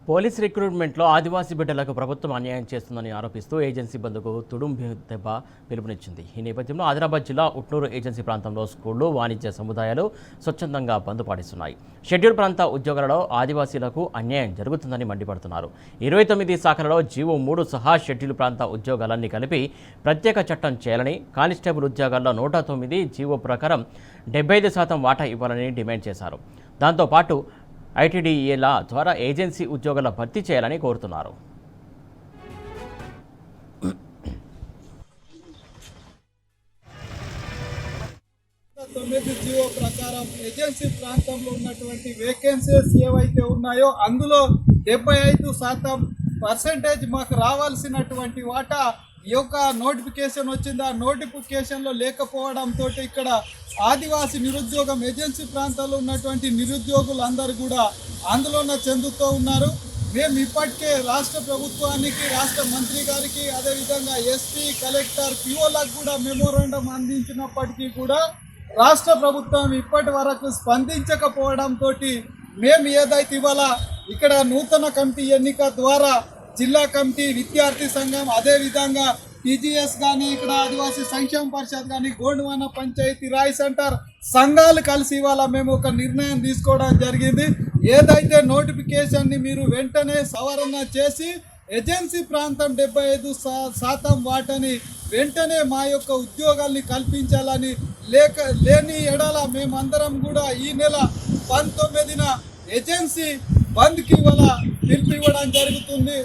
Police రిక్రూట్మెంట్లో ఆదివాసీ బిడ్డలకు ప్రభుత్వం అన్యాయం చేస్తుందని ఆరోపిస్తూ ఏజెన్సీ బంద్కు తుడుంబి దెబ్బ పిలుపునిచ్చింది. ఈ నేపథ్యంలో ఆదిలాబాద్ జిల్లా ఉట్నూరు ఏజెన్సీ ప్రాంతంలో స్కూళ్లు, వాణిజ్య సముదాయాలు స్వచ్ఛందంగా బంద్ పాటిస్తున్నాయి. షెడ్యూల్ ప్రాంత ఉద్యోగాలలో ఆదివాసీలకు అన్యాయం జరుగుతుందని మండిపడుతున్నారు. 29 శాఖలలో జీవో 3 సహా షెడ్యూల్ ప్రాంత ఉద్యోగాలన్నీ కలిపి ప్రత్యేక చట్టం చేయాలని, కానిస్టేబుల్ ఉద్యోగాల్లో 109 జీవో ప్రకారం 75% వాటా ఇవ్వాలని డిమాండ్ చేశారు. దాంతోపాటు ఐటీడీఏల ద్వారా ఏజెన్సీ ఉద్యోగాల భర్తీ చేయాలని కోరుతున్నారు. జీవో ప్రకారం ఏజెన్సీ ప్రాంతంలో ఉన్నటువంటి వేకెన్సీస్ ఏవైతే ఉన్నాయో అందులో 75% మాకు రావాల్సినటువంటి వాటా ఈ యొక్క నోటిఫికేషన్ వచ్చింది. ఆ నోటిఫికేషన్లో లేకపోవడంతో ఇక్కడ ఆదివాసీ నిరుద్యోగం ఏజెన్సీ ప్రాంతాల్లో ఉన్నటువంటి నిరుద్యోగులందరూ కూడా ఆందోళన చెందుతూ ఉన్నారు. మేము ఇప్పటికే రాష్ట్ర ప్రభుత్వానికి, రాష్ట్ర మంత్రి గారికి, అదేవిధంగా ఎస్పీ, కలెక్టర్, పిఓలకు కూడా మెమోరాండం అందించినప్పటికీ కూడా రాష్ట్ర ప్రభుత్వం ఇప్పటి వరకు స్పందించకపోవడంతో మేము ఏదైతే ఇవాళ ఇక్కడ నూతన కమిటీ ఎన్నిక ద్వారా జిల్లా కమిటీ, విద్యార్థి సంఘం, అదేవిధంగా టీజీఎస్ కానీ, ఇక్కడ ఆదివాసీ సంక్షేమ పరిషత్ కానీ, గోండువాన పంచాయతీ రాయ్ సెంటర్ సంఘాలు కలిసి ఇవాళ మేము ఒక నిర్ణయం తీసుకోవడం జరిగింది. ఏదైతే నోటిఫికేషన్ని మీరు వెంటనే సవరణ చేసి ఏజెన్సీ ప్రాంతం 75% వాటని వెంటనే మా యొక్క ఉద్యోగాల్ని కల్పించాలని, లేని ఎడల మేమందరం కూడా ఈ నెల 19న ఏజెన్సీ బంద్కి ఇవాళ పిలుపు ఇవ్వడం జరుగుతుంది.